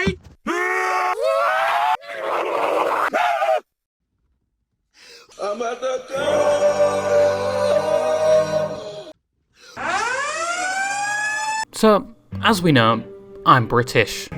sorry! I'm at the So, as we know, I'm British.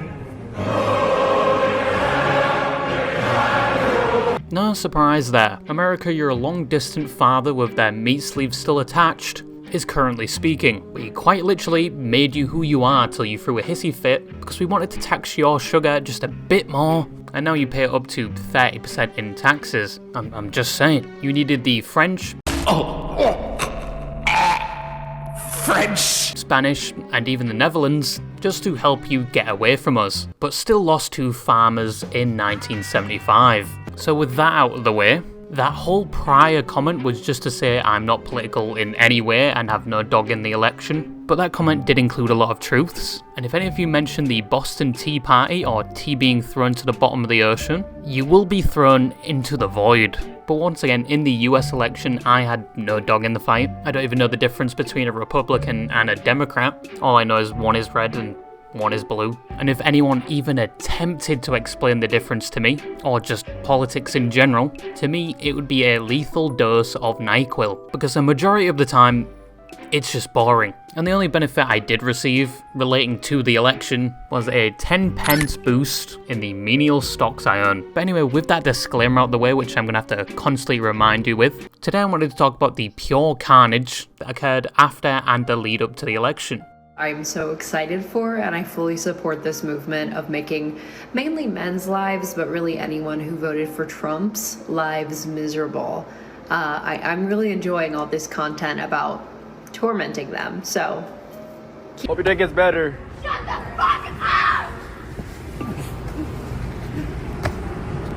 No surprise there. America, your long-distant father with their meat sleeves still attached, is currently speaking. We quite literally made you who you are till you threw a hissy fit because we wanted to tax your sugar just a bit more, and now you pay up to 30% in taxes. I'm just saying. You needed the French, Spanish, and even the Netherlands just to help you get away from us, but still lost to farmers in 1975. So with that out of the way, that whole prior comment was just to say I'm not political in any way and have no dog in the election, but that comment did include a lot of truths, and if any of you mention the Boston Tea Party or tea being thrown to the bottom of the ocean, you will be thrown into the void. But once again, in the US election, I had no dog in the fight. I don't even know the difference between a Republican and a Democrat. All I know is one is red and one is blue. And if anyone even attempted to explain the difference to me, or just politics in general, to me it would be a lethal dose of NyQuil, because the majority of the time, it's just boring. And the only benefit I did receive relating to the election was a 10p boost in the menial stocks I own. But anyway, with that disclaimer out the way, which I'm going to have to constantly remind you with, today I wanted to talk about the pure carnage that occurred after and the lead up to the election. I'm so excited for, and I fully support this movement of making mainly men's lives, but really anyone who voted for Trump's lives miserable. I'm really enjoying all this content about tormenting them, so. Hope your day gets better. Shut the fuck up!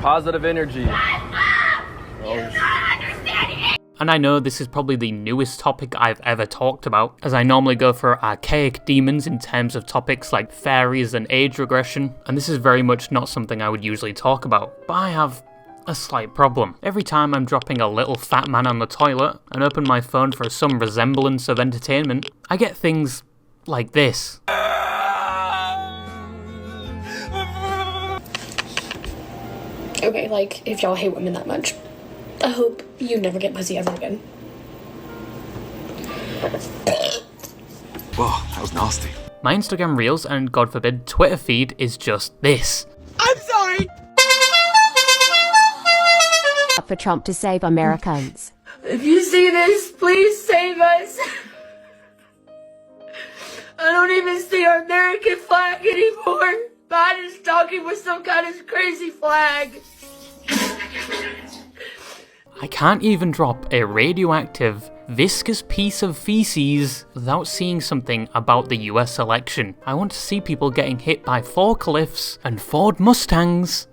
Positive energy. Shut up! You don't understand it! And I know this is probably the newest topic I've ever talked about, as I normally go for archaic demons in terms of topics like fairies and age regression, and this is very much not something I would usually talk about. But I have a slight problem. Every time I'm dropping a little fat man on the toilet and open my phone for some resemblance of entertainment, I get things like this. Okay, like, if y'all hate women that much, I hope you never get pussy ever again. Whoa, that was nasty. My Instagram Reels and, God forbid, Twitter feed is just this. I'm sorry! For Trump to save Americans. If you see this, please save us. I don't even see our American flag anymore. Biden's talking with some kind of crazy flag. I can't even drop a radioactive, viscous piece of feces without seeing something about the US election. I want to see people getting hit by forklifts and Ford Mustangs.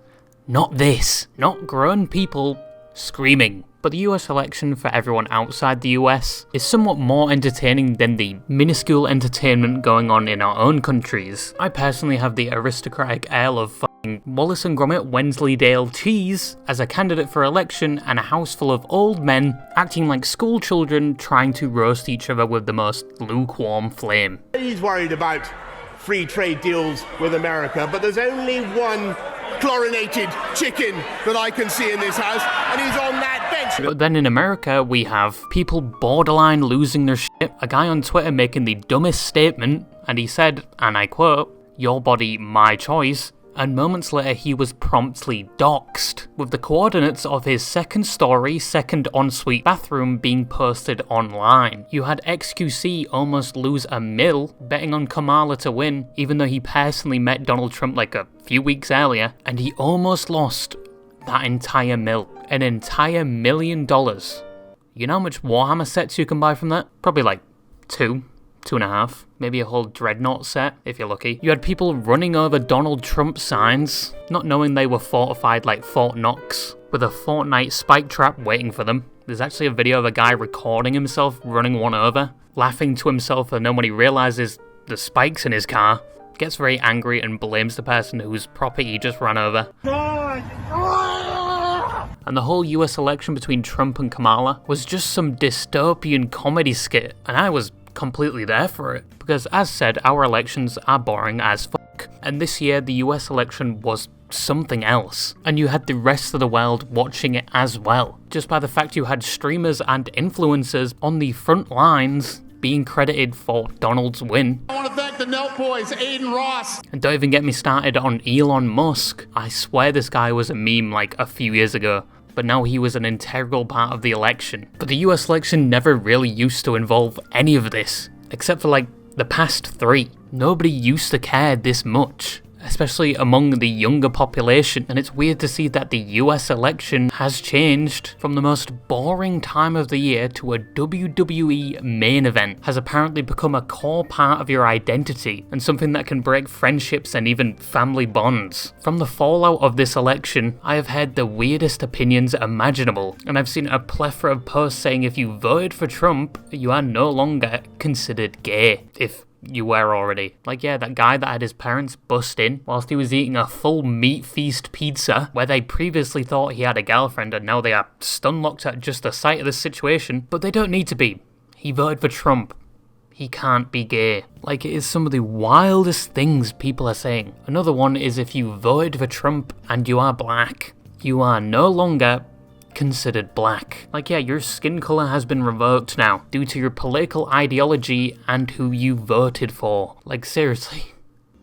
Not this. Not grown people screaming. But the US election for everyone outside the US is somewhat more entertaining than the minuscule entertainment going on in our own countries. I personally have the aristocratic ale of f***ing Wallace and Gromit Wensleydale cheese as a candidate for election, and a house full of old men acting like school children trying to roast each other with the most lukewarm flame. He's worried about free trade deals with America, but there's only one chlorinated chicken that I can see in this house, and he's on that bench. But then in America, we have people borderline losing their shit. A guy on Twitter making the dumbest statement, and he said, and I quote, "Your body, my choice," and moments later he was promptly doxxed, with the coordinates of his second story, second ensuite bathroom being posted online. You had XQC almost lose a mil betting on Kamala to win, even though he personally met Donald Trump like a few weeks earlier, and he almost lost that entire mil. An entire $1 million. You know how much Warhammer sets you can buy from that? Probably like 2.5, maybe a whole Dreadnought set, if you're lucky. You had people running over Donald Trump signs, not knowing they were fortified like Fort Knox, with a Fortnite spike trap waiting for them. There's actually a video of a guy recording himself running one over, laughing to himself, and then when he realizes the spikes in his car, gets very angry and blames the person whose property he just ran over. And the whole US election between Trump and Kamala was just some dystopian comedy skit, and I was completely there for it, because as said, our elections are boring as fuck. And this year, the US election was something else, and you had the rest of the world watching it as well, just by the fact you had streamers and influencers on the front lines being credited for Donald's win. I want to thank the Nelk boys, Aiden Ross. And don't even get me started on Elon Musk. I swear this guy was a meme like a few years ago, but now he was an integral part of the election. But the US election never really used to involve any of this, except for like the past 3. Nobody used to care this much, especially among the younger population, and it's weird to see that the US election has changed from the most boring time of the year to a WWE main event, has apparently become a core part of your identity, and something that can break friendships and even family bonds. From the fallout of this election, I have heard the weirdest opinions imaginable, and I've seen a plethora of posts saying if you voted for Trump, you are no longer considered gay. If you were already. Like, yeah, that guy that had his parents bust in whilst he was eating a full meat feast pizza where they previously thought he had a girlfriend and now they are stun-locked at just the sight of the situation, but they don't need to be. He voted for Trump. He can't be gay. Like, it is some of the wildest things people are saying. Another one is if you voted for Trump and you are black, you are no longer considered black. Like, yeah, your skin colour has been revoked now due to your political ideology and who you voted for. Like, seriously.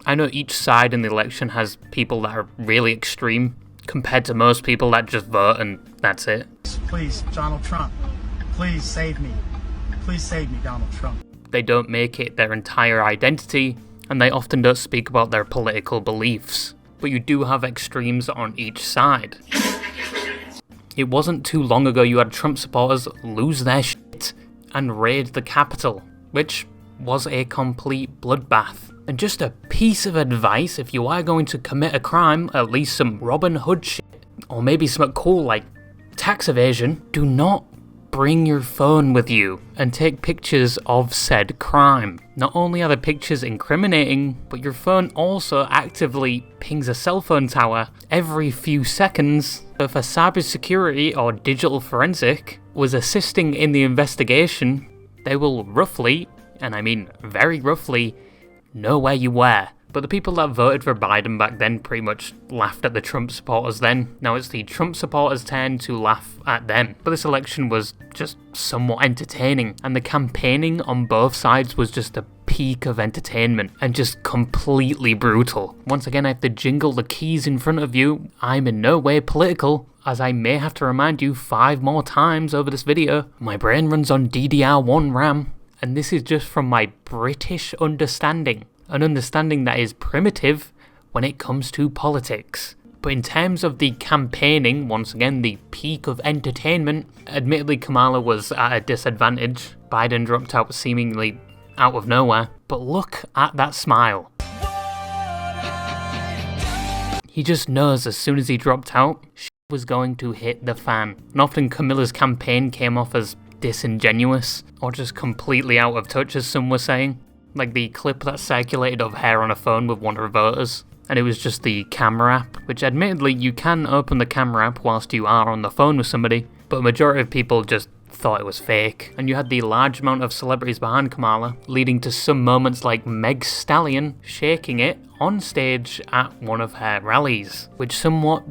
I know each side in the election has people that are really extreme compared to most people that just vote and that's it. Please, Donald Trump, please save me. Please save me, Donald Trump. They don't make it their entire identity, and they often don't speak about their political beliefs. But you do have extremes on each side. It wasn't too long ago you had Trump supporters lose their shit and raid the Capitol, which was a complete bloodbath. And just a piece of advice, if you are going to commit a crime, at least some Robin Hood shit, or maybe something cool like tax evasion, do not bring your phone with you and take pictures of said crime. Not only are the pictures incriminating, but your phone also actively pings a cell phone tower every few seconds. If a cybersecurity or digital forensic was assisting in the investigation, they will roughly, and I mean very roughly, know where you were. But the people that voted for Biden back then pretty much laughed at the Trump supporters then. Now it's the Trump supporters' turn to laugh at them. But this election was just somewhat entertaining, and the campaigning on both sides was just a peak of entertainment and just completely brutal. Once again, I have to jingle the keys in front of you. I'm in no way political, as I may have to remind you 5 more times over this video. My brain runs on DDR1 RAM, and this is just from my British understanding. An understanding that is primitive when it comes to politics. But in terms of the campaigning, once again, the peak of entertainment, admittedly Kamala was at a disadvantage. Biden dropped out seemingly out of nowhere. But look at that smile. He just knows as soon as he dropped out, shit was going to hit the fan. And often Camilla's campaign came off as disingenuous, or just completely out of touch, as some were saying. Like the clip that circulated of her on a phone with one of her voters, and it was just the camera app, which admittedly you can open the camera app whilst you are on the phone with somebody, but a majority of people just thought it was fake. And you had the large amount of celebrities behind Kamala, leading to some moments like Meg Stallion shaking it on stage at one of her rallies, which somewhat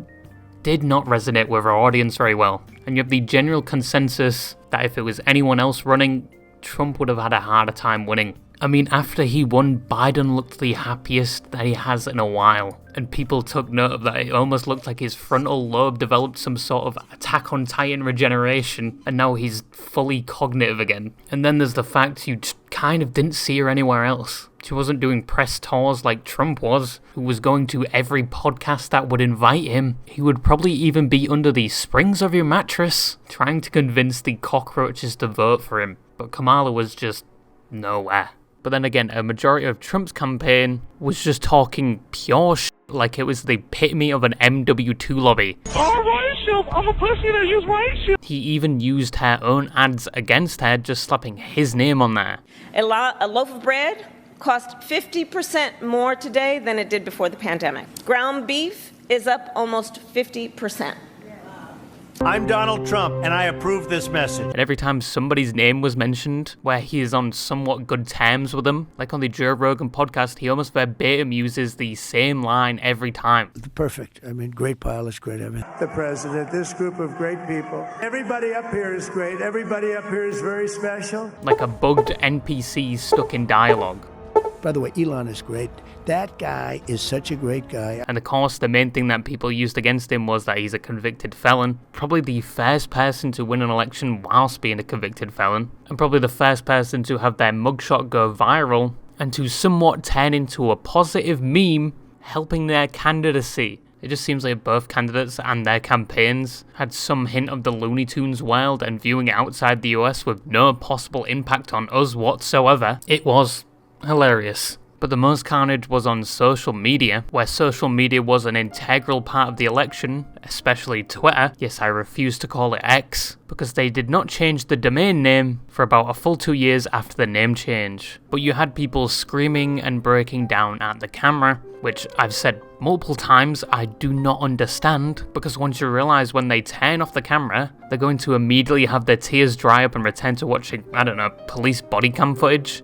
did not resonate with her audience very well. And you have the general consensus that if it was anyone else running, Trump would have had a harder time winning. I mean, after he won, Biden looked the happiest that he has in a while, and people took note of that. It almost looked like his frontal lobe developed some sort of Attack on Titan regeneration, and now he's fully cognitive again. And then there's the fact you just kind of didn't see her anywhere else. She wasn't doing press tours like Trump was, who was going to every podcast that would invite him. He would probably even be under the springs of your mattress, trying to convince the cockroaches to vote for him. But Kamala was just nowhere. But then again, a majority of Trump's campaign was just talking pure shit, like it was the epitome of an MW2 lobby. I'm a pussy that use rice shield. He even used her own ads against her, just slapping his name on there. A loaf of bread cost 50% more today than it did before the pandemic. Ground beef is up almost 50%. I'm Donald Trump, and I approve this message. And every time somebody's name was mentioned, where he is on somewhat good terms with them, like on the Joe Rogan podcast, he almost verbatim uses the same line every time. Perfect. I mean, great pilots, great everything. The president, this group of great people. Everybody up here is great. Everybody up here is very special. Like a bugged NPC stuck in dialogue. By the way, Elon is great. That guy is such a great guy. And of course, the main thing that people used against him was that he's a convicted felon. Probably the first person to win an election whilst being a convicted felon. And probably the first person to have their mugshot go viral and to somewhat turn into a positive meme helping their candidacy. It just seems like both candidates and their campaigns had some hint of the Looney Tunes world and viewing it outside the US with no possible impact on us whatsoever. It was hilarious. But the most carnage was on social media, where social media was an integral part of the election, especially Twitter. Yes, I refuse to call it X, because they did not change the domain name for about a full 2 years after the name change. But you had people screaming and breaking down at the camera, which I've said multiple times I do not understand, because once you realise when they turn off the camera, they're going to immediately have their tears dry up and return to watching, I don't know, police body cam footage,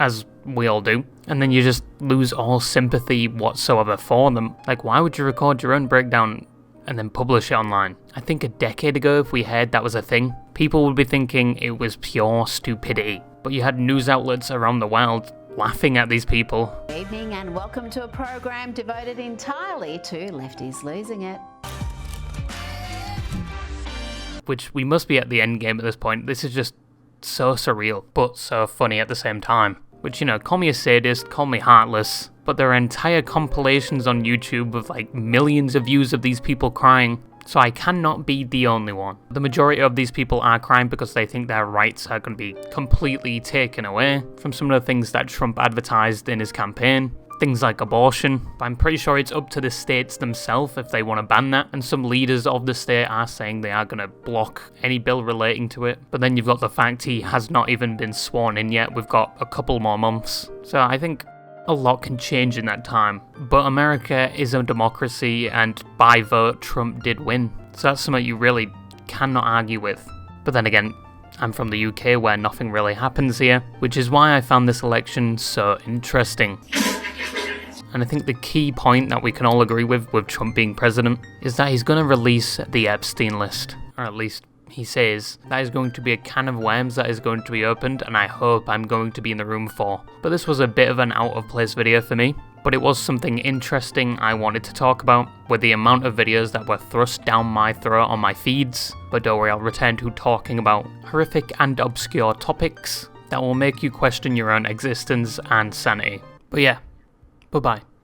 as we all do, and then you just lose all sympathy whatsoever for them. Like, why would you record your own breakdown and then publish it online? I think a decade ago, if we heard that was a thing, people would be thinking it was pure stupidity. But you had news outlets around the world laughing at these people. Good evening and welcome to a program devoted entirely to lefties losing it. Which we must be at the end game at this point. This is just so surreal, but so funny at the same time. Which, you know, call me a sadist, call me heartless, but there are entire compilations on YouTube with like millions of views of these people crying, so I cannot be the only one. The majority of these people are crying because they think their rights are going to be completely taken away from some of the things that Trump advertised in his campaign. Things like abortion, but I'm pretty sure it's up to the states themselves if they want to ban that, and some leaders of the state are saying they are going to block any bill relating to it. But then you've got the fact he has not even been sworn in yet. We've got a couple more months, so I think a lot can change in that time. But America is a democracy, and by vote Trump did win, so that's something you really cannot argue with. But then again, I'm from the UK where nothing really happens here, which is why I found this election so interesting. And I think the key point that we can all agree with Trump being president is that he's going to release the Epstein list, or at least he says. That is going to be a can of worms that is going to be opened, and I hope I'm going to be in the room for. But this was a bit of an out of place video for me, but it was something interesting I wanted to talk about, with the amount of videos that were thrust down my throat on my feeds. But don't worry, I'll return to talking about horrific and obscure topics that will make you question your own existence and sanity. But yeah, bye-bye.